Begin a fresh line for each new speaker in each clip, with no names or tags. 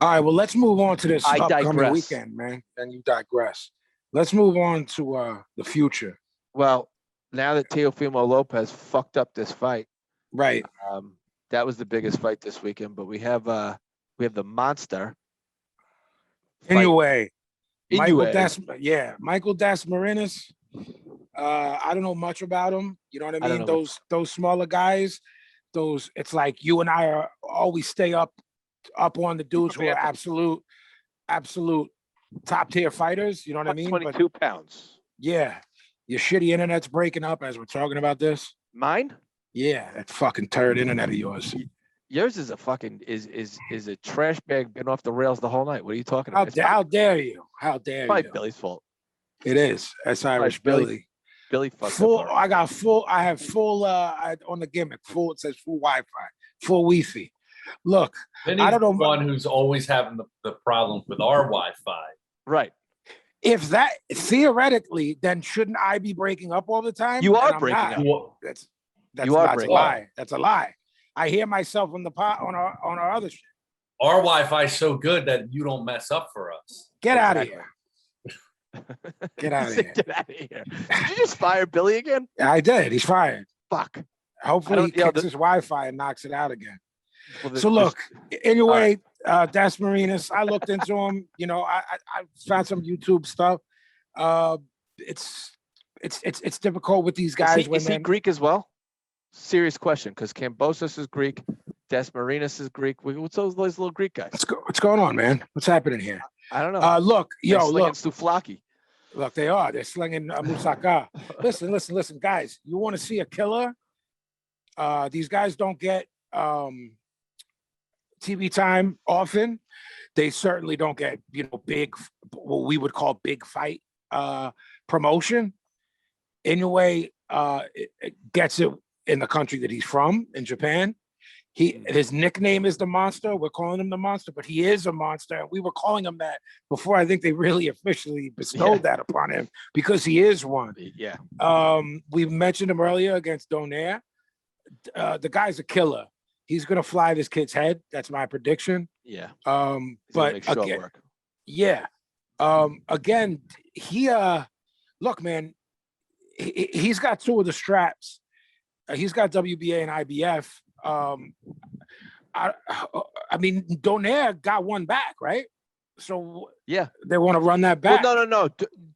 All right, well, let's move on to this
I
upcoming
digress.
weekend, man. And you digress. Let's move on to the future.
Well, now that Teofimo Lopez fucked up this fight,
Right.
that was the biggest fight this weekend. But we have the monster.
Anyway, Michael
Inoue.
Michael Dasmariñas. I don't know much about him. You know what I mean? Those smaller guys. It's like you and I always stay up on the dudes who are absolute top tier fighters. You know what I mean?
22 pounds.
Yeah. Your shitty internet's breaking up as we're talking about this.
Mine?
Yeah, that fucking turd internet of yours.
Yours is a fucking is a trash bag been off the rails the whole night. What are you talking about?
How dare you? How dare you?
Billy's fault.
It is. That's Irish Billy.
Billy fucked
full.
Up
I have full. On the gimmick. Full. It says full Wi-Fi. Full Wi-Fi. Look,
Vinny's
I don't know.
One who's always having the problem with our Wi-Fi.
Right.
If that theoretically, then shouldn't I be breaking up all the time?
You are breaking up.
That's
a lie.
That's a lie. I hear myself on the pot on our other shit.
Our Wi-Fi is so good that you don't mess up for us.
Get out of here. Get out of here.
Get out of here. Did you just fire Billy again?
I did. He's fired.
Fuck.
Hopefully he kicks his Wi-Fi and knocks it out again.
Well,
so look, anyway, Dasmariñas, I looked into him. You know, I found some YouTube stuff. It's difficult with these guys.
Is he Greek as well? Serious question, because Kambosos is Greek, Dasmariñas is Greek. What's those little Greek guys?
What's going on, man? What's happening here?
I don't know.
Look,
They're
look.
Souvlaki.
Look, they are. They're slinging moussaka. Listen, guys. You want to see a killer? These guys don't get TV time often. They certainly don't get, big, what we would call big fight promotion. Inoue it gets it in the country that he's from, in Japan. His nickname is the Monster. We're calling him the Monster, but he is a monster. And we were calling him that before I think they really officially bestowed that upon him, because he is one.
Yeah.
We mentioned him earlier against Donaire. The guy's a killer. He's gonna fly this kid's head. That's my prediction.
Yeah.
But again, again, look, man, he's got two of the straps. He's got WBA and IBF. I mean, Donaire got one back, right? So
yeah,
they want to run that back.
Well, no.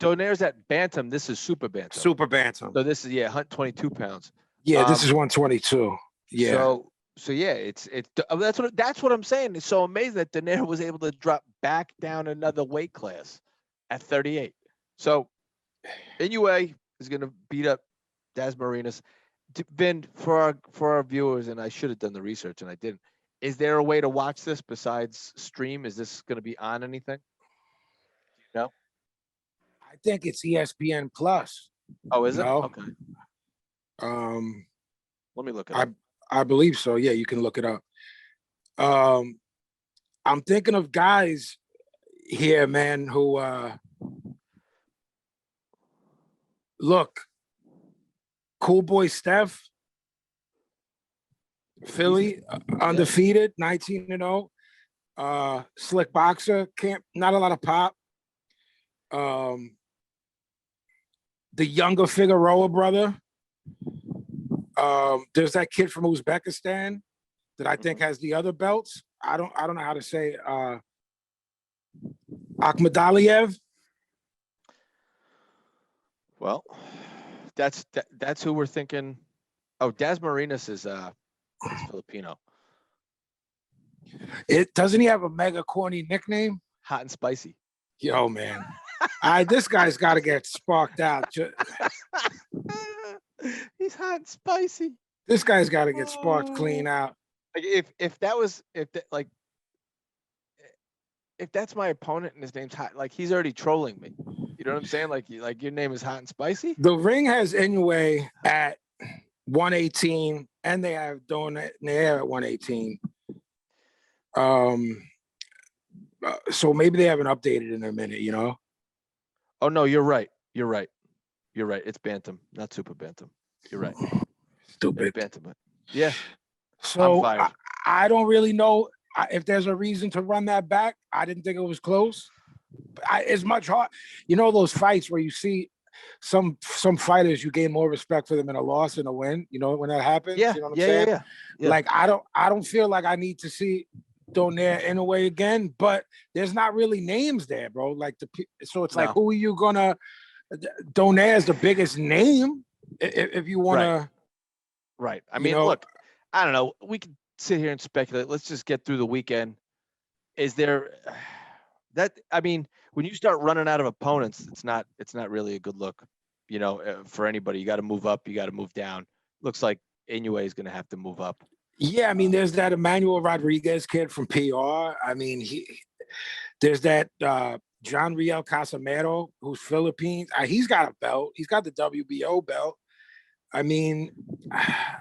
Donaire's at bantam. This is super bantam.
Super bantam.
So this is 22 pounds.
Yeah, this is 122. Yeah.
So yeah, it's that's what I'm saying. It's so amazing that Donaire was able to drop back down another weight class at 38. So Inoue is going to beat up Dasmariñas. Vin, for our viewers, and I should have done the research and I didn't. Is there a way to watch this besides stream? Is this going to be on anything? No.
I think it's ESPN Plus.
Oh, is it? Okay.
Let
me look it up.
I believe so. Yeah, you can look it up. I'm thinking of guys here, man, who look. Cool boy Steph, Philly, undefeated, 19-0. Slick boxer, not a lot of pop. The younger Figueroa brother. There's that kid from Uzbekistan that I think has the other belts. I don't know how to say Akhmadaliev.
Well, that's who we're thinking. Oh, Dasmariñas is Filipino.
Doesn't he have a mega corny nickname?
Hot and Spicy.
Yo, man. This guy's got to get sparked out.
He's hot and spicy.
This guy's got to get sparked clean out.
Like if that's my opponent and his name's hot, like he's already trolling me. You know what I'm saying? Like your name is Hot and Spicy.
The ring has Inoue at 118, and they have Donaire at 118. So maybe they haven't updated in a minute, you know?
Oh no, you're right. It's bantam, not super bantam. You're right.
Stupid.
It's bantam. Yeah.
So I don't really know. if there's a reason to run that back, I didn't think it was close. It's much hard. You know those fights where you see some fighters, you gain more respect for them in a loss than a win. You know when that happens.
Yeah,
You know what I'm
yeah,
saying?
yeah.
Like I don't feel like I need to see Donaire in a way again, but there's not really names there, bro. Like so it's like,
No.
who are you gonna? Donaire is the biggest name if you want to.
Right. I
You
mean,
know-
look, I don't know. We can sit here and speculate. Let's just get through the weekend. Is there that? I mean, when you start running out of opponents, it's not really a good look. You know, for anybody, you got to move up, you got to move down. Looks like Inoue is going to have to move up.
Yeah, I mean, there's that Emmanuel Rodriguez kid from PR. I mean, there's that John Riel Casamero, who's Philippines. He's got a belt. He's got the WBO belt. I mean,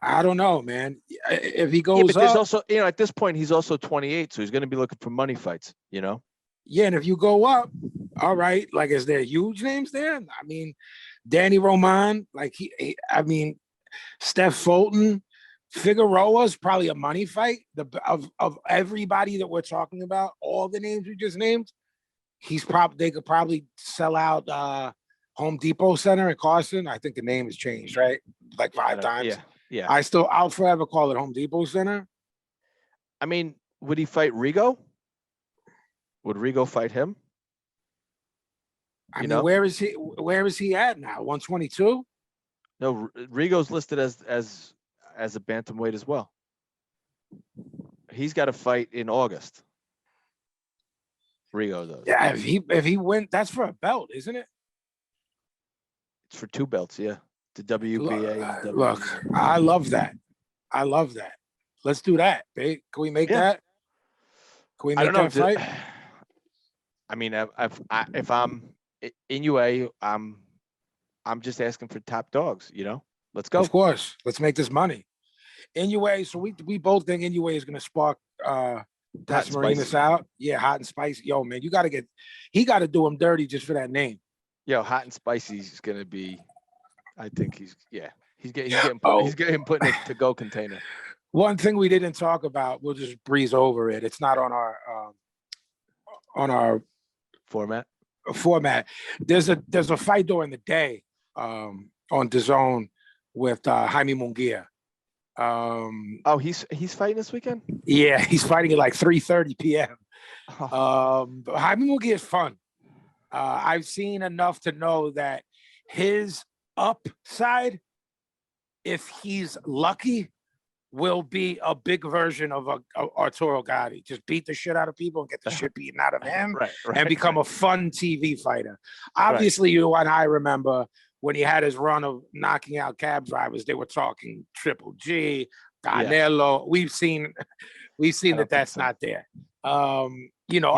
I don't know, man. If he goes
Yeah, but there's
up,
also, at this point, he's also 28, so he's going to be looking for money fights.
yeah, and if you go up, all right. Like, is there huge names there? I mean, Danny Roman, like I mean, Steph Fulton. Figueroa's probably a money fight. Of everybody that we're talking about, all the names we just named, they could probably sell out Home Depot Center in Carson. I think the name has changed, right? Like 5 times.
Yeah.
I'll forever call it Home Depot Center.
I mean, would he fight Rigo? Would Rigo fight him?
I mean, where is he at now? 122?
No, Rigo's listed as a bantamweight as well. He's got a fight in August. Rigo does.
Yeah, if he wins, that's for a belt, isn't it?
It's for 2 belts, yeah. The WBA. And
Look, I love that. Let's do that, babe. Can we make that? Can we make that fight?
I mean, if I'm Inoue, I'm just asking for top dogs. Let's go.
Of course, let's make this money. Inoue, so we both think Inoue is going to spark Marinas out. Yeah, hot and spicy. Yo, man, he got to do him dirty just for that name.
Yo, hot and spicy is going to be. I think he's getting put in a to-go container.
One thing we didn't talk about, we'll just breeze over it. It's not on our
format.
There's a fight during the day on DAZN with Jaime Munguia.
He's fighting this weekend?
Yeah, he's fighting at like 3:30 p.m. Jaime Munguia is fun. I've seen enough to know that his upside, if he's lucky, will be a big version of Arturo Gatti. Just beat the shit out of people and get the shit beaten out of him, and become a fun TV fighter. Obviously, you and I remember when he had his run of knocking out cab drivers. They were talking Triple G, Canelo. We've seen that that's not there.
He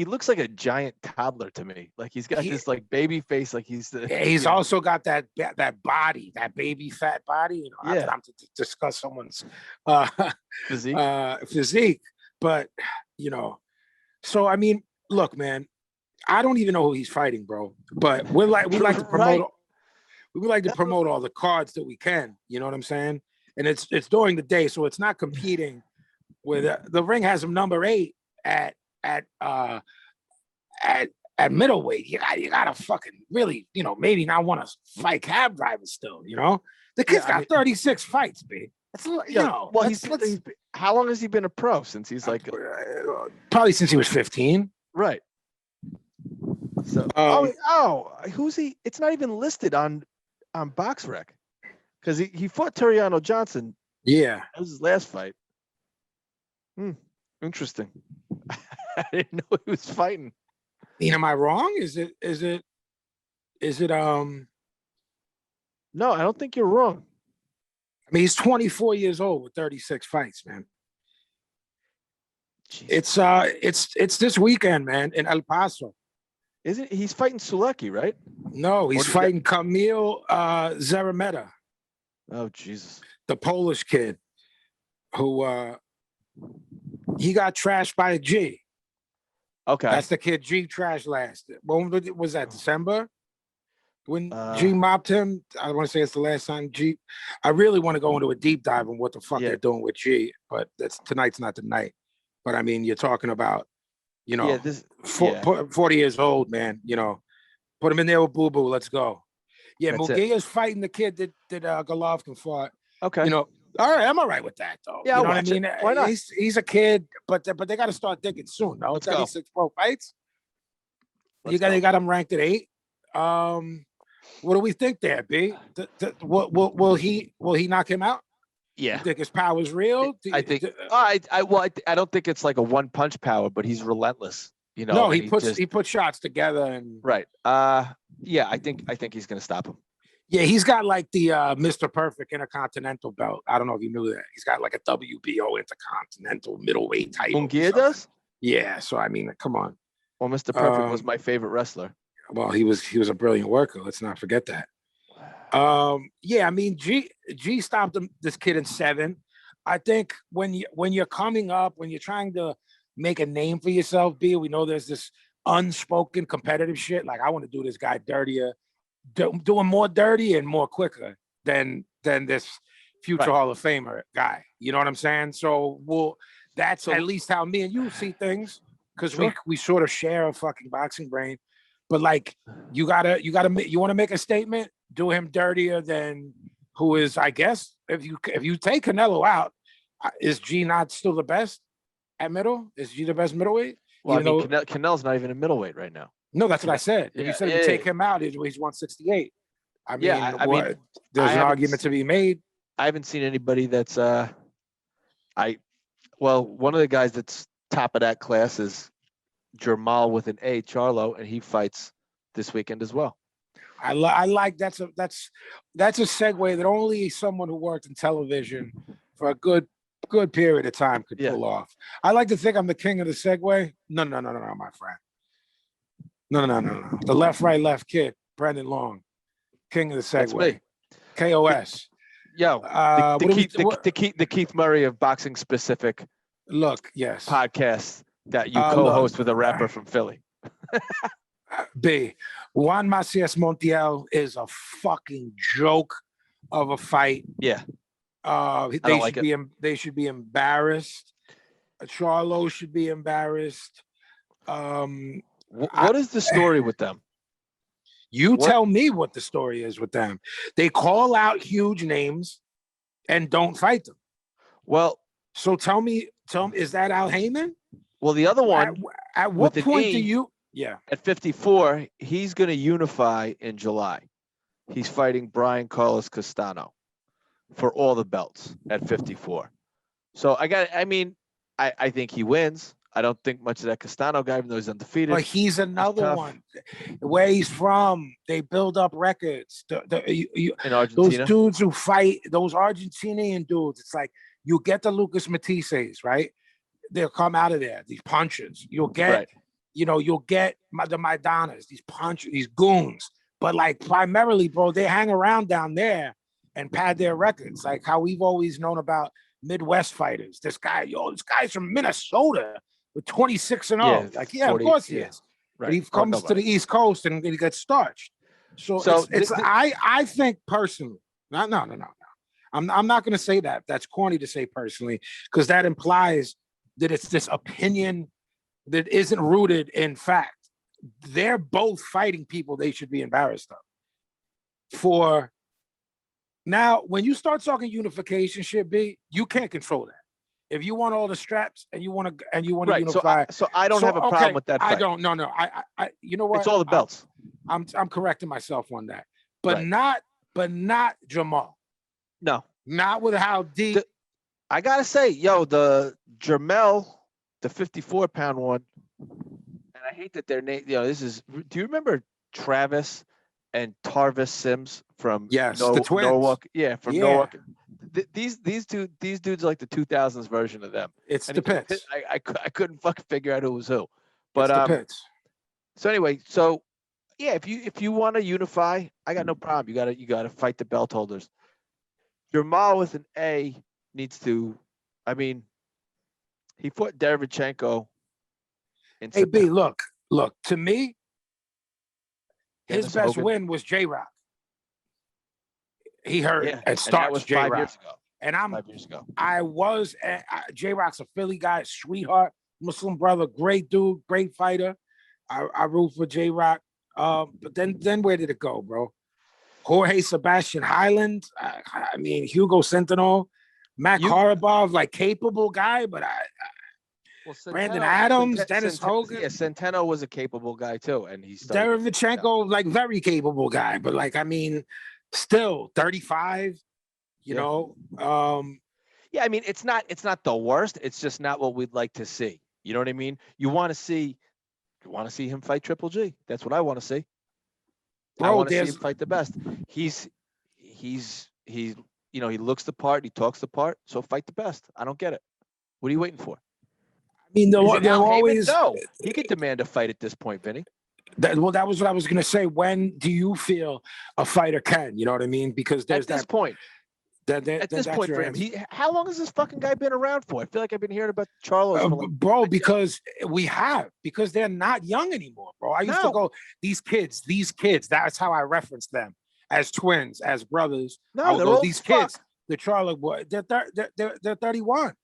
looks like a giant toddler to me. Like he's got this like baby face. Like he's
also got that body, that baby fat body. Not that I'm to discuss someone's physique, but so I mean, look, man, I don't even know who he's fighting, bro. But we like to promote. We would like to promote all the cards that we can. You know what I'm saying? And it's during the day, so it's not competing with the ring has him number 8 at middleweight. You gotta fucking really, maybe not want to fight cab drivers still. The kid's got 36 fights, babe. That's
how long has he been a pro? Since he's like
probably since he was 15.
Right. So who's he? It's not even listed on BoxRec because he fought Teriano Johnson.
Yeah,
that was his last fight. Interesting. I didn't know he was fighting.
Am I wrong? Is it
No, I don't think you're wrong.
I mean, he's 24 years old with 36 fights, man. Jeez. It's this weekend, man, in El Paso.
Is it? He's fighting Sulecki, right?
No, he's fighting Kamil Zarameta.
Oh, Jesus.
The Polish kid who he got trashed by a G.
Okay.
That's the kid G trashed last. When was that? December? When G mopped him? I want to say it's the last time G. I really want to go into a deep dive on what the fuck they're doing with G, but tonight's not the night. But I mean, you're talking about, you know,
Yeah, this. Yeah,
40 years old, man. You know, put him in there with Boo Boo. Let's go. Yeah,
That's it.
Munguia's fighting the kid that Golovkin fought.
Okay.
You know, all right, I'm all right with that though.
Yeah,
you
I'll
know what I
watch it.
mean?
Why not?
He's a kid, but they got to start thinking soon. No,
Let's go.
36 pro fights.
Let's
They
go.
got him ranked at 8. What do we think there, B? Will he knock him out?
Yeah.
You think his power's real?
I think. I don't think it's like a one punch power, but he's relentless. You know.
No,
and
he puts shots together and
right. Yeah, I think he's gonna stop him.
yeah, he's got like the Mr. Perfect Intercontinental belt. I don't know if you knew that. He's got like a WBO Intercontinental middleweight title.
Munguia does?
Yeah, so I mean, come on.
Well, Mr. Perfect was my favorite wrestler.
Well, he was a brilliant worker. Let's not forget that. Yeah, I mean, G stopped this kid in 7. I think when you're coming up, when you're trying to make a name for yourself, B, we know there's this unspoken competitive shit. Like, I want to do this guy dirtier, doing more dirty and more quicker than this future Hall of Famer guy. You know what I'm saying? So that's at least how me and you see things, because we sort of share a fucking boxing brain. But like, you want to make a statement, do him dirtier than who is, I guess, if you take Canelo out, is G not still the best at middle? Is G the best middleweight?
Well, Canelo's not even a middleweight right now.
No, that's what I said. If you said if you take him out, he's 168. I mean, there's an argument to be made.
I haven't seen anybody that's one of the guys that's top of that class is Jermal with an A, Charlo, and he fights this weekend as well.
I like that's a segue that only someone who worked in television for a good period of time could pull off. I like to think I'm the king of the segue. No, my friend. No. The left kid, Brendan Long, king of the segue.
That's me.
KOS.
Yo, the Keith Murray of boxing specific.
Look, yes.
Podcast that you co-host with a rapper from Philly.
B. Juan Macias Montiel is a fucking joke of a fight.
Yeah.
They should be embarrassed. Charlo should be embarrassed.
What is the story with them?
Tell me what the story is with them. They call out huge names and don't fight them.
Well,
so tell me, is that Al Heyman?
Well, the other one.
At what point do you? Yeah.
At 54, he's going to unify in July. He's fighting Brian Carlos Castano for all the belts at 54. So I think he wins. I don't think much of that Castano guy, even though he's undefeated.
But he's another one. Where he's from, they build up records.
In Argentina?
Those dudes who fight, those Argentinian dudes, it's like you get the Lucas Matisses, right? They'll come out of there, these punchers. You'll get, you'll get the Maidanas, these punchers, these goons. But like primarily, bro, they hang around down there and pad their records, like how we've always known about Midwest fighters. This guy's from Minnesota with 26-0.
Yeah,
like, 40, of course he is. Right. But he comes to the East Coast and he gets starched. So I think personally, no. I'm not going to say that. That's corny to say personally, because that implies that it's this opinion that isn't rooted in fact. They're both fighting people they should be embarrassed of. For now, when you start talking unification shit, B, you can't control that. If you want all the straps and you want to unify,
so I don't have a problem with that fight.
I don't. No. I you know what?
It's all the belts.
I'm correcting myself on that, but not Jamal.
No,
not with how deep.
I gotta say, the Jermel, the 54-pound one, and I hate that their name. This is. Do you remember Travis and Tarvis Sims from
the twins?
Norwalk? Yeah, from Norwalk. These dudes are like the 2000s version of them.
It's the Pits.
I couldn't fucking figure out who was who. But
it's the Pits.
So anyway, if you want to unify, I got no problem. You gotta fight the belt holders. Jermal with an A needs to. I mean, he fought Derevchenko.
Hey B, look. To me, his best win was J-Rock. He hurt and starts J-Rock.
5 years ago.
And
5 years ago.
J-Rock's a Philly guy, sweetheart. Muslim brother, great dude, great fighter. I root for J-Rock. But then where did it go, bro? Jorge Sebastian Highland. I mean, Hugo Sentinel, Matt Korobov, like capable guy, but Brandon Adams, Dennis Hogan.
Yeah, Centeno was a capable guy too, and he's
Derevchenko, like very capable guy, but like I mean, still 35. You know,
yeah. I mean, it's not the worst. It's just not what we'd like to see. You know what I mean? You want to see him fight Triple G. That's what I want to see. I want to see him fight the best. He's you know, he looks the part, he talks the part. So fight the best. I don't get it. What are you waiting for?
I mean, they're always
no. He could demand a fight at this point, Vinny.
That was what I was gonna say. When do you feel a fighter can? You know what I mean? Because there's
at this point. At this point for him, how long has this fucking guy been around for? I feel like I've been hearing about Charlo,
bro. Because they're not young anymore, bro. I used to go these kids. That's how I reference them as twins, as brothers.
No, they're old
these kids. The Charlo boy, they're 31.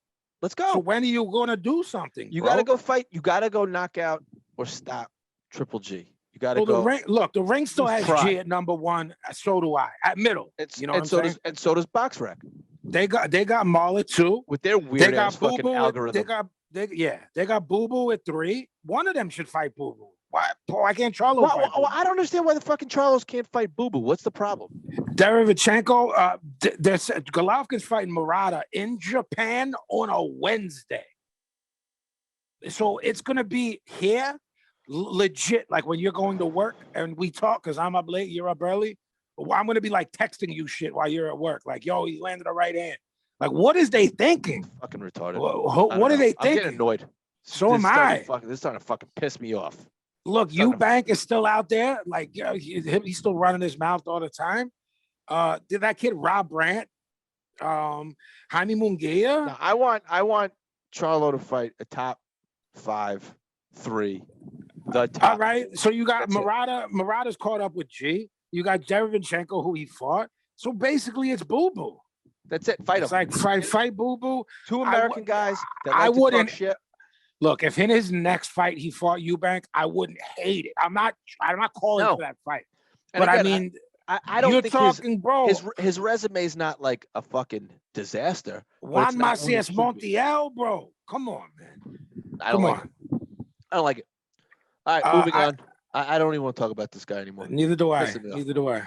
Let's go.
So when are you gonna do something?
You got to go fight. You got to go knock out or stop Triple G. You got to go.
The ring still has G at number 1. So do I at middle. You know what I'm saying?
And so does BoxRec.
They got Marla too
with their weird ass fucking algorithm.
They got Boo Boo at 3. One of them should fight Boo Boo. Why can't Charlo fight Boo Boo?
I don't understand why the fucking Charlos can't fight Boo Boo. What's the problem?
Derevchenko, Golovkin's fighting Murata in Japan on a Wednesday. So it's gonna be here. Legit, like when you're going to work and we talk, because I'm up late, you're up early. I'm gonna be like texting you shit while you're at work. Like, yo, he landed a right hand. Like, what is they thinking?
Fucking retarded.
What are they thinking?
I'm getting annoyed.
So am I.
This is starting to fucking piss me off.
Look, Eubank is still out there. Like, he's still running his mouth all the time. Did that kid Rob Brandt? Jaime Munguia?
No, I want Charlo to fight a top 5, 3. The top.
All right. So you got Murata. Murata's caught up with G. You got Derevchenko, who he fought. So basically, it's Boo Boo.
That's it. Fight him.
It's like fight Boo Boo.
2 American guys.
I wouldn't. Shit. Look, if in his next fight he fought Eubank, I wouldn't hate it. I'm not calling for that fight. And but again, I mean,
I don't think
bro.
His resume's not like a fucking disaster.
Juan Macias Montiel, bro. Come on, man.
I don't like it. All right, moving on. I don't even want to talk about this guy anymore.
Neither do I.